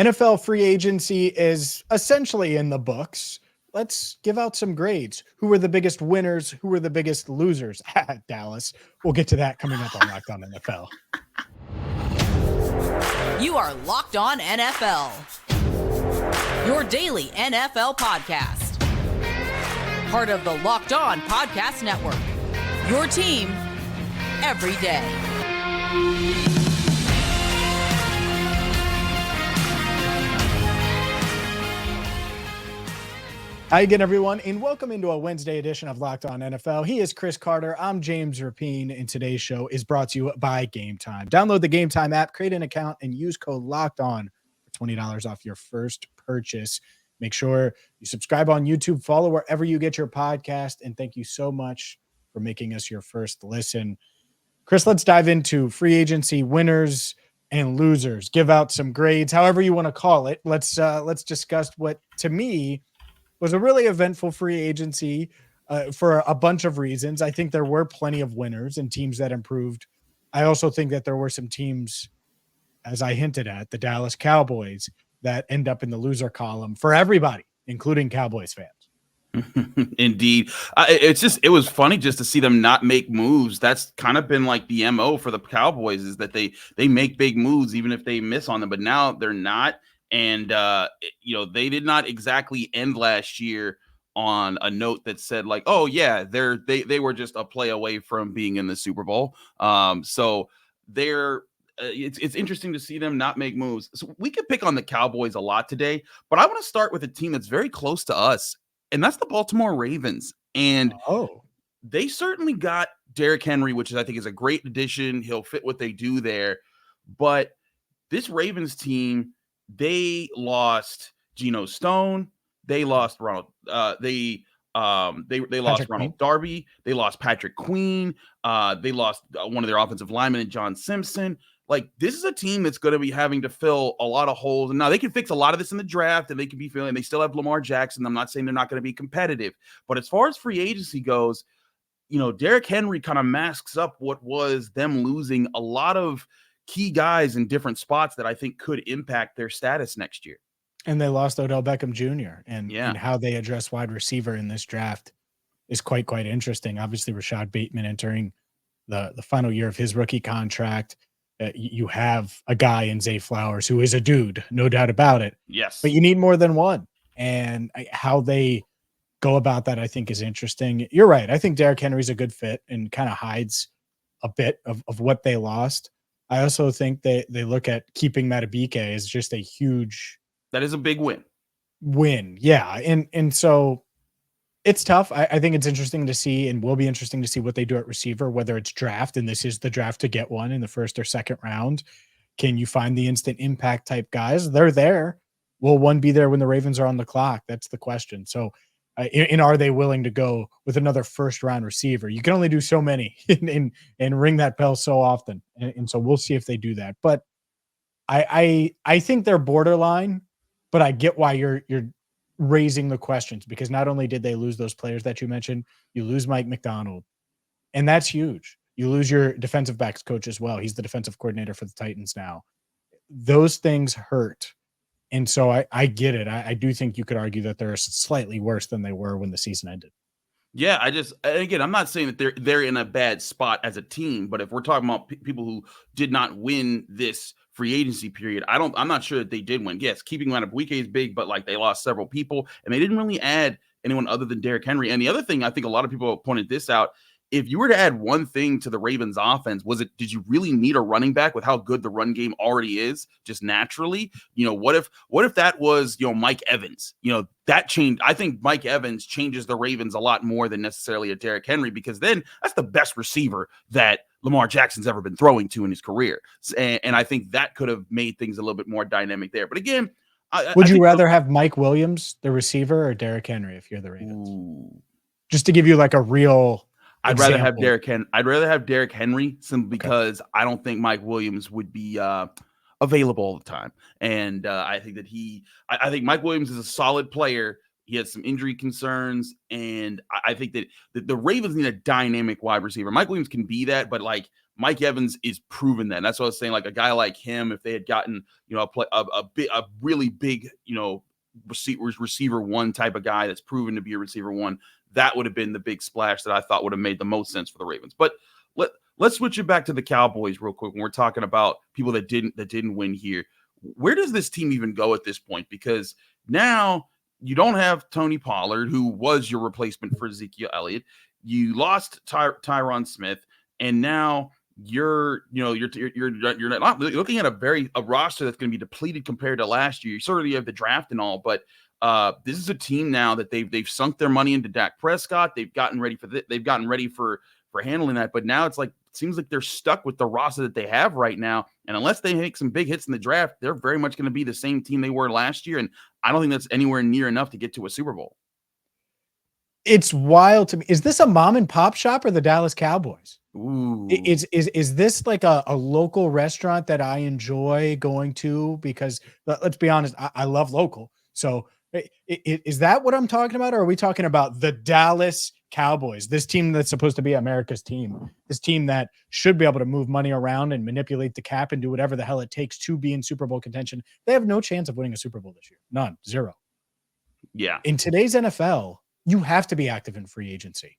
NFL free agency is essentially in the books. Let's give out some grades. Who were the biggest winners? Who were the biggest losers at Dallas? We'll get to that coming up on Locked On NFL. You are Locked On NFL, your daily NFL podcast. Part of the Locked On Podcast Network, your team every day. Hi again, everyone, and welcome into a Wednesday edition of Locked On NFL. He is Chris Carter. I'm James Rapien, and today's show is brought to you by Game Time. Download the Game Time app, create an account, and use code Locked On for $20 off your first purchase. Make sure you subscribe on YouTube, follow wherever you get your podcast, and thank you so much for making us your first listen. Chris, let's dive into free agency winners and losers. Give out some grades, however you want to call it. Let's discuss what, to me, was a really eventful free agency for a bunch of reasons. I think there were plenty of winners and teams that improved. I also think that there were some teams, as I hinted at, the Dallas Cowboys, that end up in the loser column for everybody, including Cowboys fans. Indeed. It was funny just to see them not make moves. That's kind of been like the MO for the Cowboys, is that they make big moves even if they miss on them, but now they're not. And, they did not exactly end last year on a note that said like, oh yeah, they were just a play away from being in the Super Bowl. So it's interesting to see them not make moves. So we could pick on the Cowboys a lot today, but I want to start with a team that's very close to us, and that's the Baltimore Ravens. And they certainly got Derrick Henry, which I think is a great addition. He'll fit what they do there. But this Ravens team, they lost Geno Stone. They lost Ronald. They lost Ronald Darby. They lost Patrick Queen. They lost one of their offensive linemen, John Simpson. Like, this is a team that's going to be having to fill a lot of holes. And now they can fix a lot of this in the draft, and they can be feeling. They still have Lamar Jackson. I'm not saying they're not going to be competitive, but as far as free agency goes, Derrick Henry kind of masks up what was them losing a lot of key guys in different spots that I think could impact their status next year. And they lost Odell Beckham Jr. And how they address wide receiver in this draft is quite interesting. Obviously, Rashad Bateman entering the final year of his rookie contract. You have a guy in Zay Flowers who is a dude, no doubt about it. Yes. But you need more than one. And how they go about that, I think, is interesting. You're right. I think Derrick Henry's a good fit and kind of hides a bit of what they lost. I also think they look at keeping Matabike as just a huge... That is a big win. Yeah. And so it's tough. I think it's interesting to see, and will be interesting to see what they do at receiver, whether it's draft, and this is the draft to get one in the first or second round. Can you find the instant impact type guys? They're there. Will one be there when the Ravens are on the clock? That's the question. So and are they willing to go with another first round receiver? You can only do so many and ring that bell so often. And so we'll see if they do that. But I think they're borderline, but I get why you're raising the questions, because not only did they lose those players that you mentioned, you lose Mike McDonald, and that's huge. You lose your defensive backs coach as well. He's the defensive coordinator for the Titans now. Those things hurt. And so I get it. I do think you could argue that they're slightly worse than they were when the season ended. Yeah, again, I'm not saying that they're in a bad spot as a team, but if we're talking about people who did not win this free agency period, I'm not sure that they did win. Yes, keeping Matabike is big, but like they lost several people, and they didn't really add anyone other than Derrick Henry. And the other thing, I think a lot of people pointed this out, if you were to add one thing to the Ravens offense, did you really need a running back with how good the run game already is just naturally? What if that was, Mike Evans? That changed. I think Mike Evans changes the Ravens a lot more than necessarily a Derrick Henry, because then that's the best receiver that Lamar Jackson's ever been throwing to in his career. And I think that could have made things a little bit more dynamic there. But again, would you rather have Mike Williams, the receiver, or Derrick Henry if you're the Ravens? Ooh. Just to give you like a real... I'd rather have Derrick Henry simply because I don't think Mike Williams would be available all the time. And I think that I think Mike Williams is a solid player. He has some injury concerns, and I think that the Ravens need a dynamic wide receiver. Mike Williams can be that, but like Mike Evans is proven that. And that's what I was saying. Like a guy like him, if they had gotten, a really big, receiver one type of guy that's proven to be a receiver one, that would have been the big splash that I thought would have made the most sense for the Ravens. But let's switch it back to the Cowboys real quick when we're talking about people that didn't win here. Where does this team even go at this point? Because now you don't have Tony Pollard, who was your replacement for Ezekiel Elliott. You lost Tyron Smith, and now you're not looking at a roster that's going to be depleted compared to last year. You certainly have the draft and all, but this is a team now that they've sunk their money into Dak Prescott. They've gotten ready for handling that, but now it seems like they're stuck with the roster that they have right now. And unless they make some big hits in the draft, they're very much going to be the same team they were last year. And I don't think that's anywhere near enough to get to a Super Bowl. It's wild to me. Is this a mom and pop shop or the Dallas Cowboys? Ooh. Is this like a local restaurant that I enjoy going to? Because let's be honest, I love local. So is that what I'm talking about? Or are we talking about the Dallas Cowboys, this team that's supposed to be America's team, this team that should be able to move money around and manipulate the cap and do whatever the hell it takes to be in Super Bowl contention? They have no chance of winning a Super Bowl this year. None. Zero. Yeah. In today's NFL, you have to be active in free agency.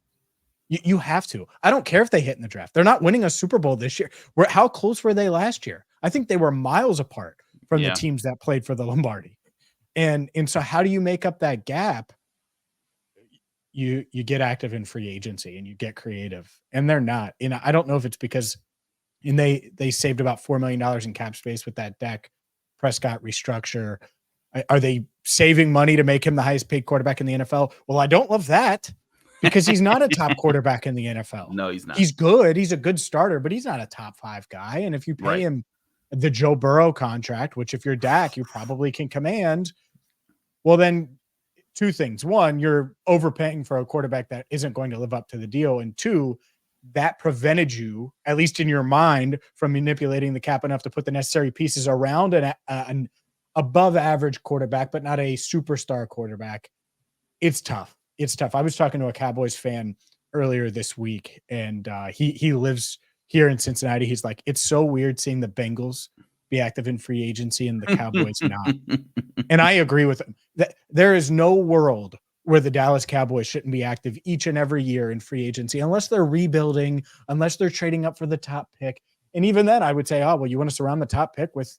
You have to. I don't care if they hit in the draft. They're not winning a Super Bowl this year. How close were they last year? I think they were miles apart from the teams that played for the Lombardi. And so how do you make up that gap? You get active in free agency and you get creative. And they're not. And I don't know if it's because they saved about $4 million in cap space with that Dak Prescott restructure. Are they saving money to make him the highest paid quarterback in the NFL? Well, I don't love that because he's not a top quarterback in the NFL. No, he's not. He's good. He's a good starter, but he's not a top 5 guy. And if you pay him the Joe Burrow contract, which if you're Dak, you probably can command, well, then 2 things. 1, you're overpaying for a quarterback that isn't going to live up to the deal. And 2, that prevented you, at least in your mind, from manipulating the cap enough to put the necessary pieces around an above average quarterback, but not a superstar quarterback. It's tough. It's tough. I was talking to a Cowboys fan earlier this week, and he lives here in Cincinnati. He's like, it's so weird seeing the Bengals be active in free agency and the Cowboys not. And I agree with him that there is no world where the Dallas Cowboys shouldn't be active each and every year in free agency, unless they're rebuilding, unless they're trading up for the top pick. And even then I would say, oh, well, you want to surround the top pick with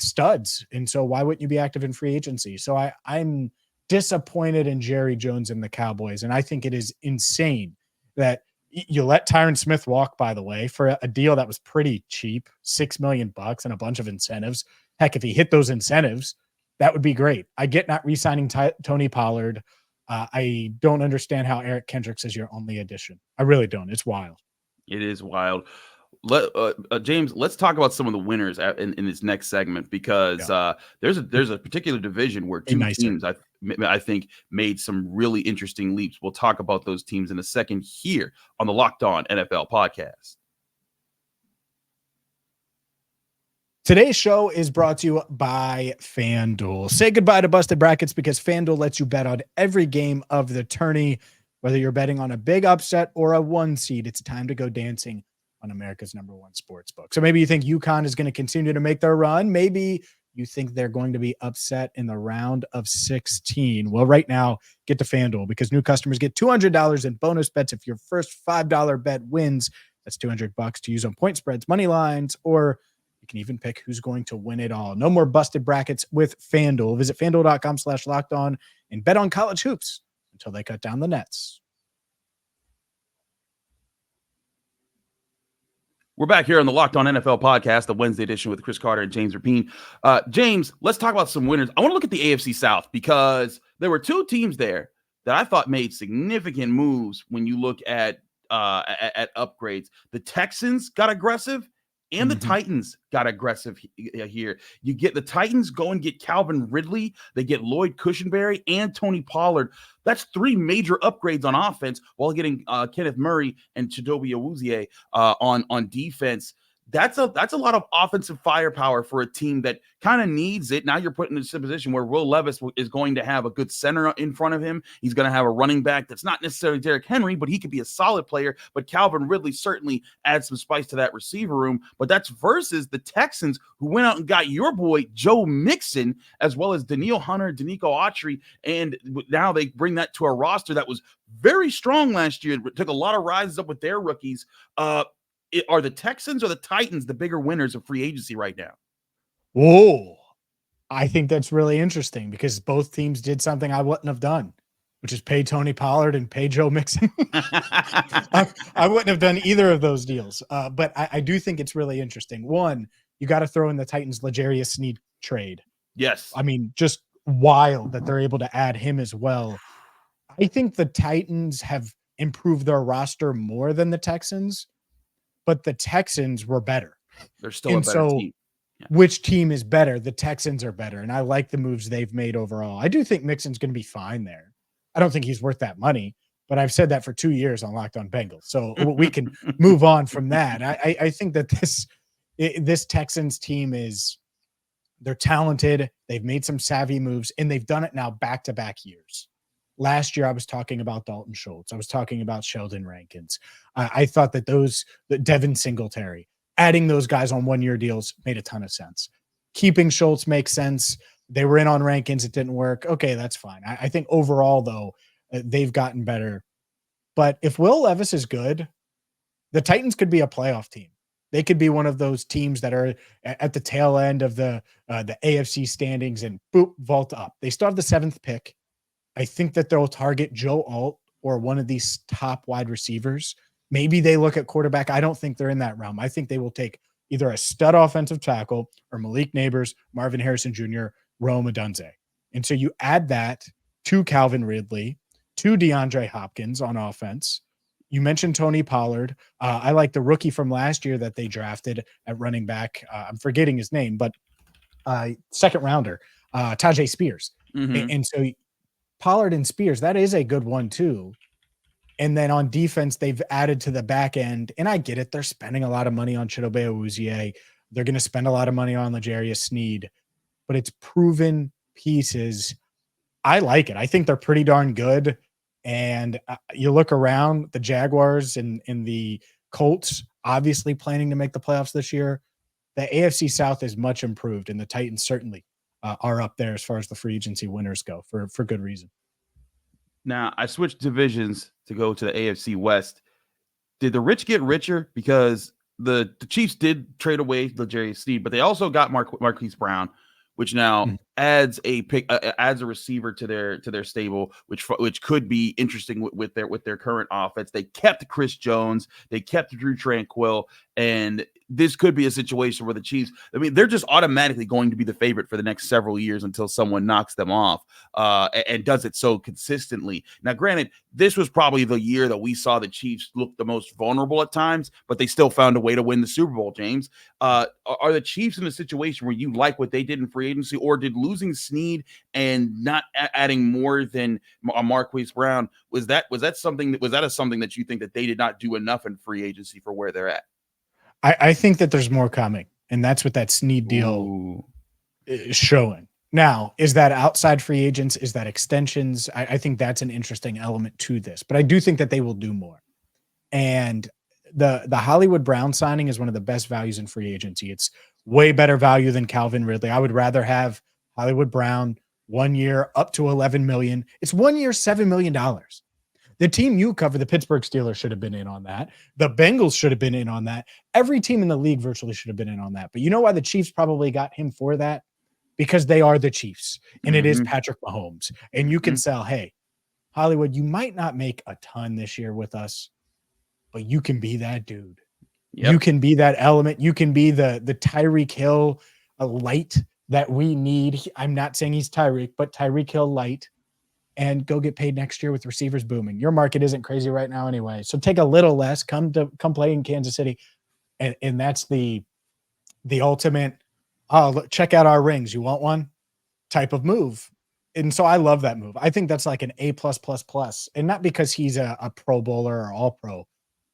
studs. And so why wouldn't you be active in free agency? So I'm disappointed in Jerry Jones and the Cowboys. And I think it is insane that you let Tyron Smith walk, by the way, for a deal that was pretty cheap, $6 million and a bunch of incentives. Heck, if he hit those incentives, that would be great. I get not re-signing Tony Pollard. I don't understand how Eric Kendricks is your only addition. I really don't. It's wild. It is wild. James, let's talk about some of the winners in this next segment, because there's a particular division where 2 teams I think made some really interesting leaps. We'll talk about those teams in a second here on the Locked On NFL podcast. Today's show is brought to you by FanDuel. Say goodbye to busted brackets, because FanDuel lets you bet on every game of the tourney. Whether you're betting on a big upset or a 1 seed, it's time to go dancing on America's #1 sportsbook. So maybe you think UConn is going to continue to make their run. Maybe you think they're going to be upset in the round of 16. Well, right now, get to FanDuel, because new customers get $200 in bonus bets if your first $5 bet wins. That's $200 to use on point spreads, money lines, or you can even pick who's going to win it all. No more busted brackets with FanDuel. Visit FanDuel.com/lockedon and bet on college hoops until they cut down the nets. We're back here on the Locked On NFL podcast, the Wednesday edition with Chris Carter and James Rapien. James, let's talk about some winners. I want to look at the AFC South, because there were 2 teams there that I thought made significant moves when you look at upgrades. The Texans got aggressive, and the Titans got aggressive here. You get the Titans go and get Calvin Ridley. They get Lloyd Cushenberry and Tony Pollard. That's 3 major upgrades on offense, while getting Kenneth Murray and Chidobe Awuzie on defense. that's a lot of offensive firepower for a team that kind of needs it. Now you're put in this position where Will Levis is going to have a good center in front of him. He's going to have a running back that's not necessarily Derrick Henry, but he could be a solid player. But Calvin Ridley certainly adds some spice to that receiver room. But that's versus the Texans, who went out and got your boy Joe Mixon, as well as Daniil Hunter, Danico Autry, and now they bring that to a roster that was very strong last year. It took a lot of rises up with their rookies. Are the Texans or the Titans the bigger winners of free agency right now? Whoa. I think that's really interesting because both teams did something I wouldn't have done, which is pay Tony Pollard and pay Joe Mixon. I wouldn't have done either of those deals. But I do think it's really interesting. One, you got to throw in the Titans L'Jarius Sneed trade. Yes. I mean, just wild that they're able to add him as well. I think the Titans have improved their roster more than the Texans, but the Texans were better. They're still a better team. Yeah. Which team is better? The Texans are better, and I like the moves they've made overall. I do think Mixon's going to be fine there. I don't think he's worth that money, but I've said that for 2 years on Locked On Bengals, so we can move on from that. I think that this Texans team they're talented. They've made some savvy moves, and they've done it now back-to-back years. Last year, I was talking about Dalton Schultz. I was talking about Sheldon Rankins. I thought that Devin Singletary, adding those guys on one-year deals made a ton of sense. Keeping Schultz makes sense. They were in on Rankins. It didn't work. Okay, that's fine. I think overall, though, they've gotten better. But if Will Levis is good, the Titans could be a playoff team. They could be one of those teams that are at the tail end of the AFC standings and boop, vault up. They still have the 7th pick. I think that they'll target Joe Alt or one of these top wide receivers. Maybe they look at quarterback. I don't think they're in that realm. I think they will take either a stud offensive tackle or Malik Neighbors, Marvin Harrison Jr., Rome Odunze. And so you add that to Calvin Ridley, to DeAndre Hopkins on offense. You mentioned Tony Pollard. I like the rookie from last year that they drafted at running back. I'm forgetting his name, but second rounder, Tajay Spears. Mm-hmm. And so Pollard and Spears, that is a good one too. And then on defense, they've added to the back end. And I get it. They're spending a lot of money on Chidobe Awuzie. They're going to spend a lot of money on L'Jarius Sneed. But it's proven pieces. I like it. I think they're pretty darn good. And you look around, the Jaguars and the Colts, obviously planning to make the playoffs this year. The AFC South is much improved, and the Titans certainly are up there as far as the free agency winners go for good reason. Now, I switched divisions to go to the AFC West. Did the rich get richer? Because the Chiefs did trade away L'Jarius Sneed, but they also got Marquise Brown, which now adds a receiver to their stable, which could be interesting with their current offense. They kept Chris Jones, they kept Drew Tranquill, and this could be a situation where the Chiefs, I mean, they're just automatically going to be the favorite for the next several years until someone knocks them off and does it so consistently. Now, granted, this was probably the year that we saw the Chiefs look the most vulnerable at times, but they still found a way to win the Super Bowl, James. Are the Chiefs in a situation where you like what they did in free agency, or did losing Sneed and not adding more than a Marquise Brown, was that something that you think that they did not do enough in free agency for where they're at? I think that there's more coming, and that's what that Sneed deal is showing. Now, is that outside free agents? Is that extensions? I think that's an interesting element to this, but I do think that they will do more. And the Hollywood Brown signing is one of the best values in free agency. It's way better value than Calvin Ridley. I would rather have Hollywood Brown 1 year up to $11 million. It's 1 year, $7 million. The team you cover, the Pittsburgh Steelers, should have been in on that. The Bengals should have been in on that. Every team in the league virtually should have been in on that. But you know why the Chiefs probably got him for that? Because they are the Chiefs, and it is Patrick Mahomes. And you can sell, hey, Hollywood, you might not make a ton this year with us, but you can be that dude. Yep. You can be that element. You can be the Tyreek Hill light that we need. I'm not saying he's Tyreek, but Tyreek Hill light. And go get paid next year with receivers booming. Your market isn't crazy right now anyway. So take a little less, come play in Kansas City. And that's the ultimate, look, check out our rings. You want one? Type of move. And so I love that move. I think that's like an A+++. And not because he's a Pro Bowler or All Pro,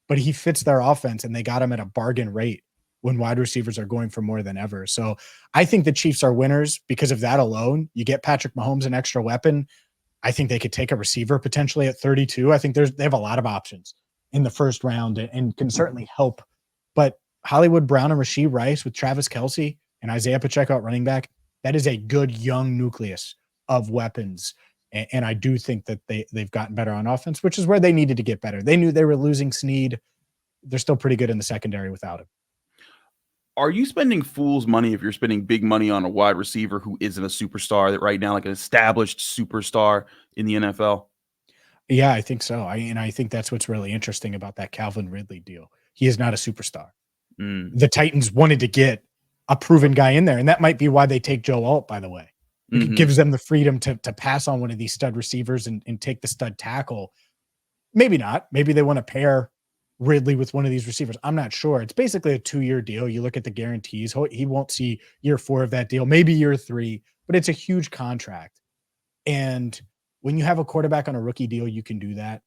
but he fits their offense and they got him at a bargain rate. when wide receivers are going for more than ever. So I think the Chiefs are winners because of that alone. You get Patrick Mahomes an extra weapon. I think they could take a receiver potentially at 32. I think they have a lot of options in the first round and can certainly help. But Hollywood Brown and Rashee Rice with Travis Kelce and Isaiah Pacheco at running back, that is a good young nucleus of weapons. And I do think that they've gotten better on offense, which is where they needed to get better. They knew they were losing Snead. They're still pretty good in the secondary without him. Are you spending fool's money if you're spending big money on a wide receiver who isn't a superstar that right now, like an established superstar in the NFL? Yeah, I think so. I think that's what's really interesting about that Calvin Ridley deal. He is not a superstar. The Titans wanted to get a proven guy in there, and that might be why they take Joe Alt, by the way. It gives them the freedom to pass on one of these stud receivers and take the stud tackle. Maybe not. Maybe they want to pair Ridley with one of these receivers. I'm not sure. It's basically a 2-year deal. You look at the guarantees. He won't see year 4 of that deal, maybe year 3, but it's a huge contract. And when you have a quarterback on a rookie deal, you can do that.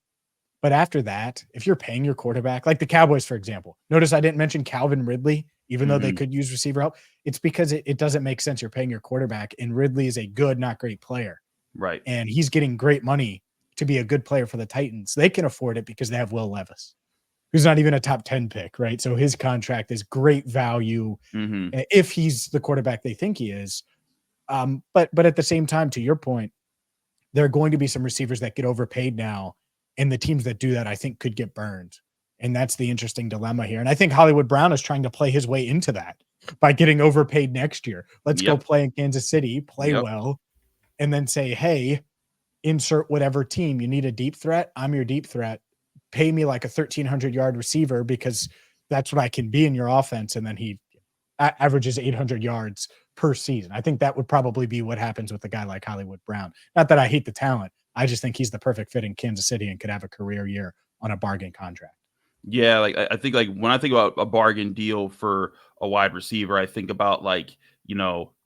But after that, if you're paying your quarterback, like the Cowboys, for example, notice I didn't mention Calvin Ridley, even though they could use receiver help. It's because it doesn't make sense. You're paying your quarterback, and Ridley is a good, not great player. Right. And he's getting great money to be a good player for the Titans. They can afford it because they have Will Levis, who's not even a top 10 pick, right? So his contract is great value if he's the quarterback they think he is. But at the same time, to your point, there are going to be some receivers that get overpaid now, and the teams that do that, I think, could get burned. And that's the interesting dilemma here. And I think Hollywood Brown is trying to play his way into that by getting overpaid next year. Let's go play in Kansas City, play well, and then say, hey, insert whatever team. You need a deep threat? I'm your deep threat. Pay me like a 1,300-yard receiver because that's what I can be in your offense. And then he averages 800 yards per season. I think that would probably be what happens with a guy like Hollywood Brown. Not that I hate the talent. I just think he's the perfect fit in Kansas City and could have a career year on a bargain contract. Yeah, like I think like when I think about a bargain deal for a wide receiver, I think about like,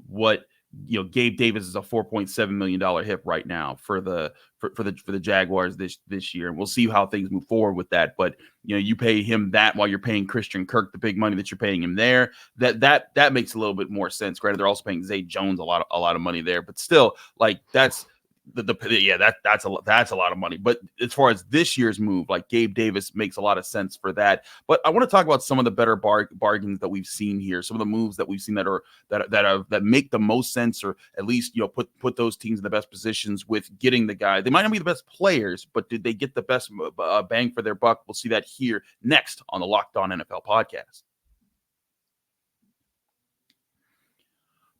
what Gabe Davis is a $4.7 million hit right now for the Jaguars this year. And we'll see how things move forward with that. But you pay him that while you're paying Christian Kirk the big money that you're paying him there. That makes a little bit more sense. Granted, they're also paying Zay Jones a lot of money there, but still, like that's that's a lot of money. But as far as this year's move, like Gabe Davis makes a lot of sense for that. But I want to talk about some of the better bargains that we've seen here. Some of the moves that we've seen that make the most sense, or at least put those teams in the best positions with getting the guy. They might not be the best players, but did they get the best bang for their buck? We'll see that here next on the Locked On NFL podcast.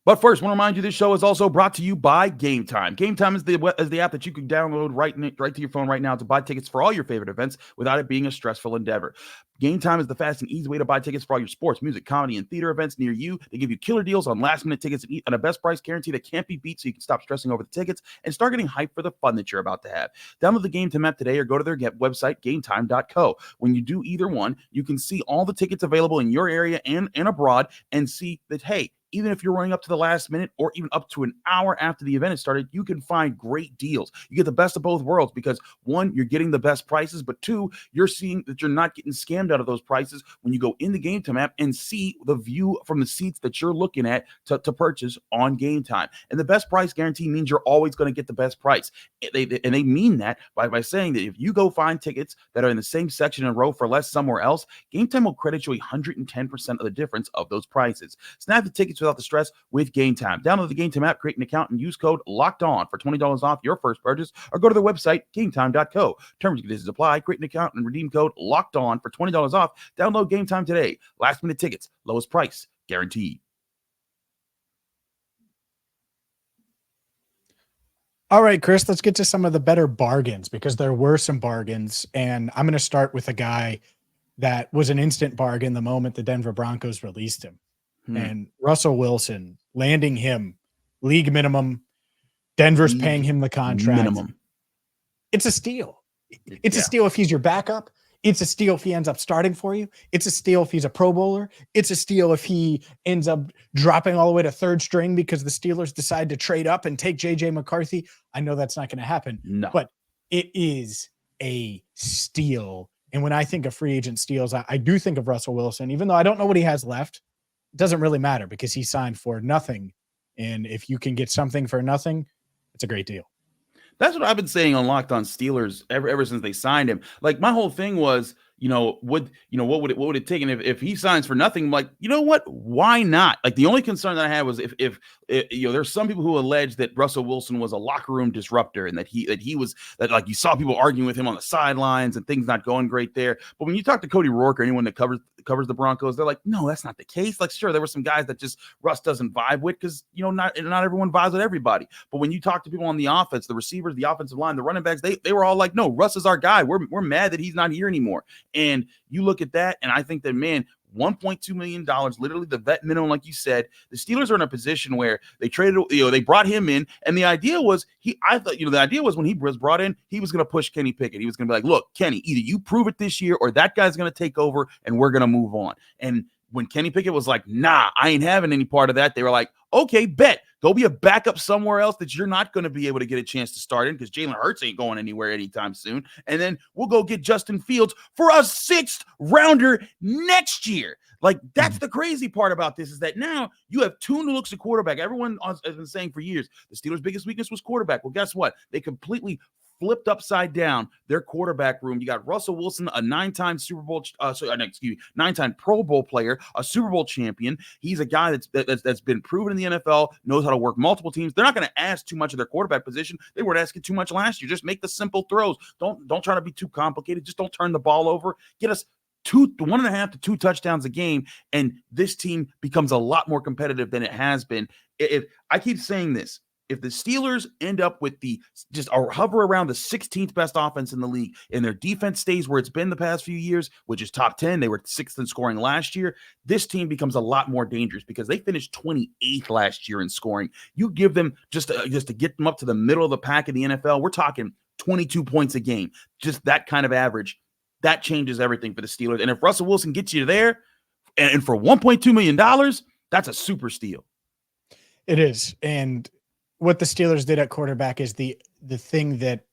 But first, I want to remind you this show is also brought to you by Game Time. Game Time is the app that you can download right to your phone right now to buy tickets for all your favorite events without it being a stressful endeavor. Game Time is the fast and easy way to buy tickets for all your sports, music, comedy, and theater events near you. They give you killer deals on last-minute tickets and a best price guarantee that can't be beat, so you can stop stressing over the tickets and start getting hyped for the fun that you're about to have. Download the Game Time app today or go to their website, gametime.co. When you do either one, you can see all the tickets available in your area and abroad and see that, hey, even if you're running up to the last minute or even up to an hour after the event has started, you can find great deals. You get the best of both worlds because, one, you're getting the best prices, but two, you're seeing that you're not getting scammed out of those prices when you go in the Game Time app and see the view from the seats that you're looking at to purchase on Game Time. And the best price guarantee means you're always going to get the best price. They mean that by saying that if you go find tickets that are in the same section and row for less somewhere else, Game Time will credit you 110% of the difference of those prices. Snap the tickets without the stress with Game Time. Download the Game Time app, create an account, and use code LOCKEDON for $20 off your first purchase, or go to their website, gametime.co. Terms and conditions apply. Create an account and redeem code LOCKEDON for $20 off. Download Game Time today. Last minute tickets, lowest price guaranteed. All right, Chris, let's get to some of the better bargains because there were some bargains, and I'm going to start with a guy that was an instant bargain the moment the Denver Broncos released him. And Russell Wilson, landing him, league minimum. Denver's paying him the contract. Minimum. It's a steal. It's a steal if he's your backup. It's a steal if he ends up starting for you. It's a steal if he's a Pro Bowler. It's a steal if he ends up dropping all the way to third string because the Steelers decide to trade up and take J.J. McCarthy. I know that's not going to happen, but it is a steal And when I think of free agent steals, I do think of Russell Wilson, even though I don't know what he has left. It doesn't really matter because he signed for nothing. And if you can get something for nothing, it's a great deal. That's what I've been saying on Locked On Steelers ever since they signed him. Like my whole thing was, what would it take? And if he signs for nothing, I'm like, you know what? Why not? Like the only concern that I had was if there's some people who allege that Russell Wilson was a locker room disruptor and that he was like you saw people arguing with him on the sidelines and things not going great there. But when you talk to Cody Rourke or anyone that covers the Broncos, they're like, no, that's not the case. Like, sure, there were some guys that just Russ doesn't vibe with because not everyone vibes with everybody. But when you talk to people on the offense, the receivers, the offensive line, the running backs, they were all like, no, Russ is our guy. We're mad that he's not here anymore. And you look at that, and I think that, man, $1.2 million, literally the vet minimum, like you said. The Steelers are in a position where they traded, they brought him in, and the idea was the idea was when he was brought in, he was going to push Kenny Pickett. He was going to be like, look, Kenny, either you prove it this year or that guy's going to take over and we're going to move on. And when Kenny Pickett was like, nah, I ain't having any part of that, they were like, okay, bet. Go be a backup somewhere else that you're not going to be able to get a chance to start in because Jalen Hurts ain't going anywhere anytime soon. And then we'll go get Justin Fields for a 6th rounder next year. Like, that's the crazy part about this is that now you have 2 new looks at quarterback. Everyone has been saying for years, the Steelers' biggest weakness was quarterback. Well, guess what? They completely flipped upside down their quarterback room. You got Russell Wilson, a 9-time 9-time Pro Bowl player, a Super Bowl champion. He's a guy that's been proven in the NFL, knows how to work multiple teams. They're not going to ask too much of their quarterback position. They weren't asking too much last year. Just make the simple throws. Don't try to be too complicated. Just don't turn the ball over. Get us 1.5 to 2 touchdowns a game, and this team becomes a lot more competitive than it has been. If I keep saying this, if the Steelers end up with hover around the 16th best offense in the league and their defense stays where it's been the past few years, which is top 10, they were 6th in scoring last year, this team becomes a lot more dangerous because they finished 28th last year in scoring. You give them just to get them up to the middle of the pack of the NFL, we're talking 22 points a game, just that kind of average. That changes everything for the Steelers. And if Russell Wilson gets you there and for $1.2 million, that's a super steal. It is. And what the Steelers did at quarterback is the thing that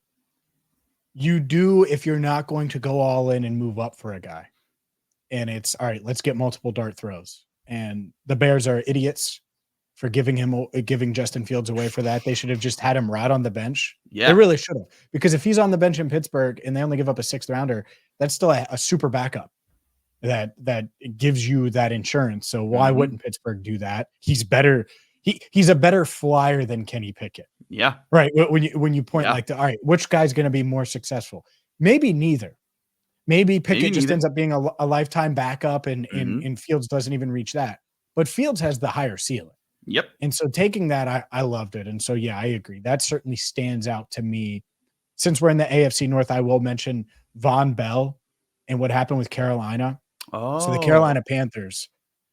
you do if you're not going to go all in and move up for a guy. And it's, all right, let's get multiple dart throws. And the Bears are idiots for giving Justin Fields away for that. They should have just had him right on the bench. Yeah. They really should have. Because if he's on the bench in Pittsburgh and they only give up a 6th rounder, that's still a super backup that gives you that insurance. So why wouldn't Pittsburgh do that? He's better. He's a better flyer than Kenny Pickett. Yeah. Right. When you point all right, which guy's going to be more successful? Maybe neither. Maybe Pickett just ends up being a lifetime backup and Fields doesn't even reach that. But Fields has the higher ceiling. Yep. And so taking that, I loved it. And so, yeah, I agree. That certainly stands out to me. Since we're in the AFC North, I will mention Von Bell and what happened with Carolina. Oh. So the Carolina Panthers,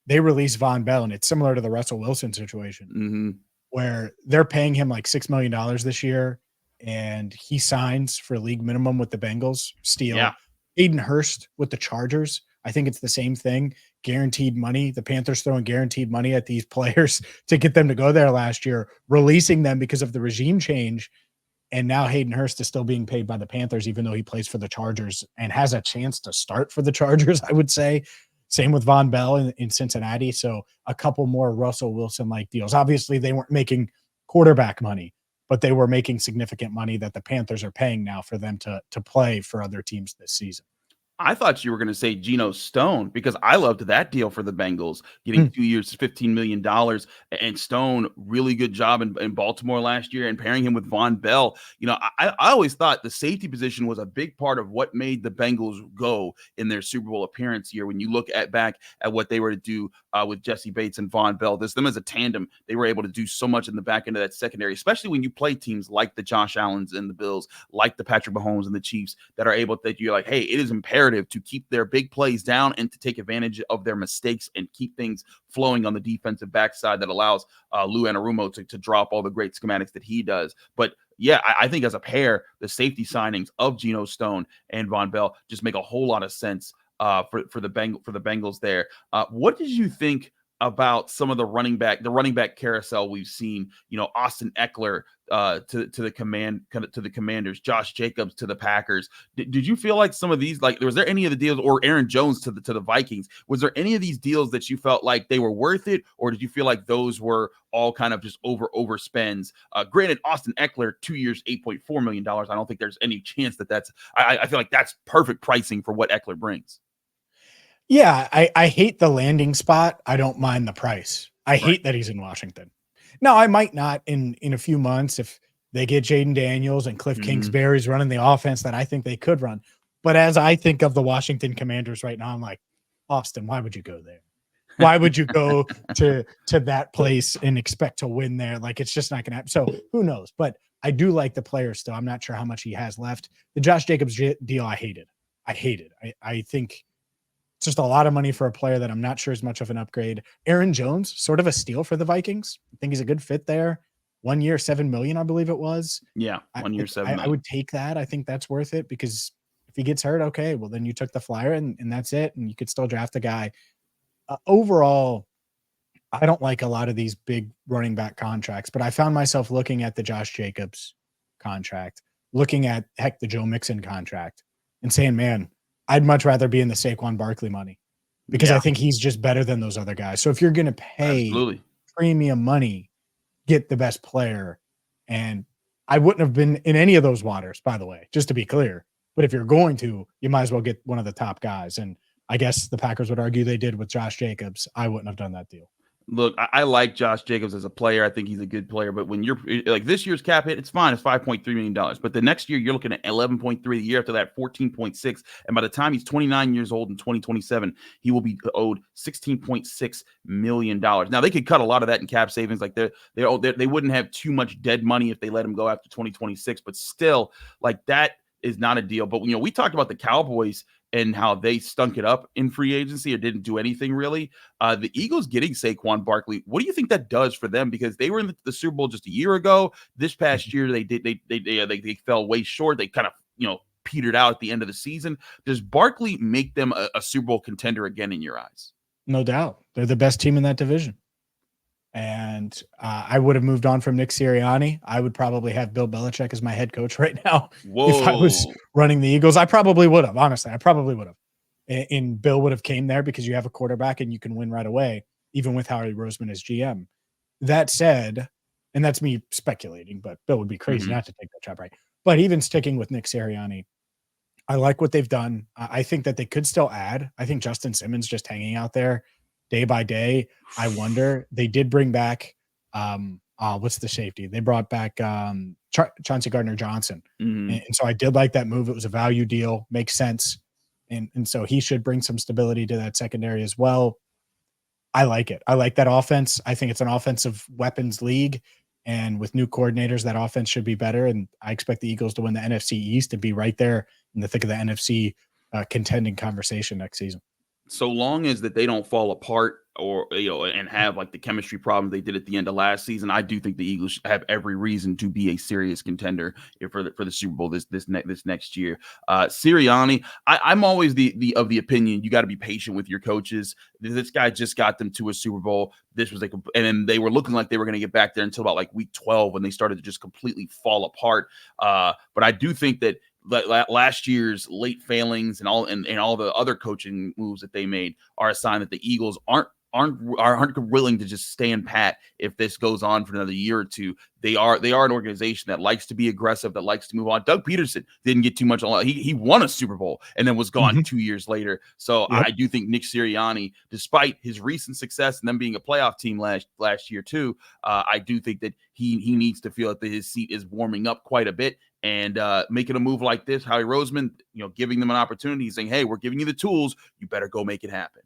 they released Von Bell, and it's similar to the Russell Wilson situation where they're paying him like $6 million this year, and he signs for league minimum with the Bengals. Steal. Yeah. Hayden Hurst with the Chargers. I think it's the same thing. Guaranteed money. The Panthers throwing guaranteed money at these players to get them to go there last year, releasing them because of the regime change. And now Hayden Hurst is still being paid by the Panthers, even though he plays for the Chargers and has a chance to start for the Chargers, I would say. Same with Von Bell in Cincinnati. So a couple more Russell Wilson-like deals. Obviously, they weren't making quarterback money, but they were making significant money that the Panthers are paying now for them to play for other teams this season. I thought you were going to say Geno Stone because I loved that deal for the Bengals, getting 2 years, $15 million. And Stone, really good job in Baltimore last year and pairing him with Von Bell. I always thought the safety position was a big part of what made the Bengals go in their Super Bowl appearance year. When you look back at what they were to do with Jesse Bates and Von Bell, them as a tandem, they were able to do so much in the back end of that secondary, especially when you play teams like the Josh Allens and the Bills, like the Patrick Mahomes and the Chiefs that are able that you're like, hey, it is imperative to keep their big plays down and to take advantage of their mistakes and keep things flowing on the defensive backside that allows Lou Anarumo to drop all the great schematics that he does. But yeah, I think as a pair, the safety signings of Geno Stone and Von Bell just make a whole lot of sense for the Bengals there. What did you think about some of the running back carousel we've seen. Austin Eckler to the Commanders, Josh Jacobs to the Packers. Did you feel like some of these, like, was there any of the deals, or Aaron Jones to the Vikings? Was there any of these deals that you felt like they were worth it, or did you feel like those were all kind of just overspends? Granted, Austin Eckler, 2 years, $8.4 million. I don't think there's any chance that I feel like that's perfect pricing for what Eckler brings. Yeah, I hate the landing spot. I don't mind the price. I hate that he's in Washington. Now, I might not in a few months if they get Jaden Daniels and Cliff Kingsbury's running the offense that I think they could run. But as I think of the Washington Commanders right now, I'm like, Austin, why would you go there? Why would you go to that place and expect to win there? Like, it's just not going to happen. So who knows? But I do like the player still. I'm not sure how much he has left. The Josh Jacobs deal, I hated. I think it's just a lot of money for a player that I'm not sure is much of an upgrade. Aaron Jones, sort of a steal for the Vikings. I think he's a good fit there. 1 year, $7 million, I believe it was. Yeah, 1 year, $7 million. I would take that. I think that's worth it, because if he gets hurt, okay, well, then you took the flyer and that's it. And you could still draft a guy. Overall, I don't like a lot of these big running back contracts, but I found myself looking at the Josh Jacobs contract, looking at, the Joe Mixon contract, and saying, man, I'd much rather be in the Saquon Barkley money, because I think he's just better than those other guys. So if you're going to pay premium money, get the best player. And I wouldn't have been in any of those waters, by the way, just to be clear. But if you're going to, you might as well get one of the top guys. And I guess the Packers would argue they did with Josh Jacobs. I wouldn't have done that deal. Look, I like Josh Jacobs as a player. I think he's a good player. But when you're like, this year's cap hit, it's fine. It's $5.3 million. But the next year, you're looking at 11.3. The year after that, 14.6. And by the time he's 29 years old in 2027, he will be owed $16.6 million. Now, they could cut a lot of that in cap savings. Like they wouldn't have too much dead money if they let him go after 2026. But still, like, that is not a deal. But, we talked about the Cowboys and how they stunk it up in free agency or didn't do anything really. The Eagles getting Saquon Barkley, what do you think that does for them? Because they were in the Super Bowl just a year ago. This past year, they fell way short. They kind of, petered out at the end of the season. Does Barkley make them a Super Bowl contender again in your eyes? No doubt. They're the best team in that division. And I would have moved on from Nick Sirianni. I would probably have Bill Belichick as my head coach right now. Whoa. If I was running the Eagles. I probably would have, honestly. I probably would have. And Bill would have came there because you have a quarterback and you can win right away, even with Howie Roseman as GM. That said, and that's me speculating, but Bill would be crazy not to take that job, right? But even sticking with Nick Sirianni, I like what they've done. I think that they could still add. I think Justin Simmons just hanging out there day by day. I wonder. They did bring back what's the safety? They brought back Chauncey Gardner-Johnson. And so I did like that move. It was a value deal. Makes sense. And so he should bring some stability to that secondary as well. I like it. I like that offense. I think it's an offensive weapons league. And with new coordinators, that offense should be better. And I expect the Eagles to win the NFC East and be right there in the thick of the NFC contending conversation next season. So long as that they don't fall apart or and have like the chemistry problems they did at the end of last season, I do think the Eagles have every reason to be a serious contender for the Super Bowl this next year. Sirianni, I'm always of the opinion you got to be patient with your coaches. This guy just got them to a Super Bowl. This was and then they were looking like they were going to get back there until about like week 12 when they started to just completely fall apart. But I do think that last year's late failings and all the other coaching moves that they made are a sign that the Eagles aren't willing to just stand pat if this goes on for another year or two. They are an organization that likes to be aggressive, that likes to move on. Doug Peterson didn't get too much on. He won a Super Bowl and then was gone 2 years later. So I do think Nick Sirianni, despite his recent success and them being a playoff team last year too, I do think that he needs to feel that his seat is warming up quite a bit. And making a move like this, Howie Roseman, giving them an opportunity, saying, "Hey, we're giving you the tools. You better go make it happen."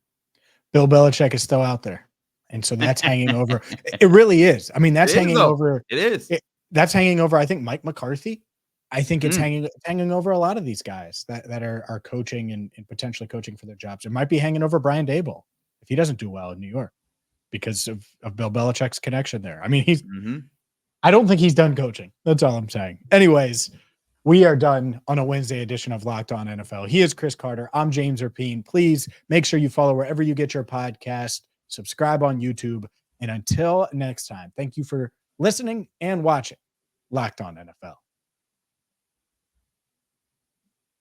Bill Belichick is still out there, and so that's hanging over. It really is. I mean, that's hanging over. It is. That's hanging over. I think Mike McCarthy. I think it's hanging over a lot of these guys that are coaching and potentially coaching for their jobs. It might be hanging over Brian Daboll if he doesn't do well in New York because of Bill Belichick's connection there. I mean, he's. I don't think he's done coaching. That's all I'm saying. Anyways, we are done on a Wednesday edition of Locked On NFL. He is Chris Carter. I'm James Rapien. Please make sure you follow wherever you get your podcast. subscribe on YouTube. And until next time, thank you for listening and watching Locked On NFL.